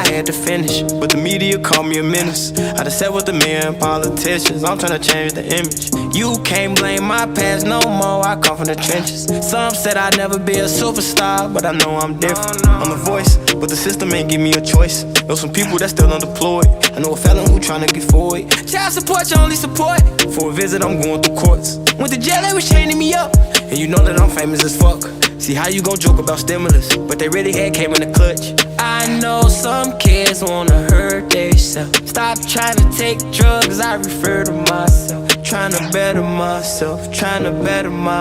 had to finish, but the media called me a menace. I done sat with the men, politicians, I'm tryna change the image. You can't blame my past no more, I come from the trenches. Some said I'd never be a superstar, but I know I'm different. I'm the voice, but the system ain't give me a choice. Know some people that's still unemployed. I know a felon who tryna get forward. Child support, your only support. For a visit, I'm going through courts. Went to jail, they was chaining me up. And you know that I'm famous as fuck. See how you gon' joke about stimulus, but they really had came in the clutch. I know some kids wanna hurt themselves. Stop trying to take drugs, I refer to myself. Trying to better myself, trying to better my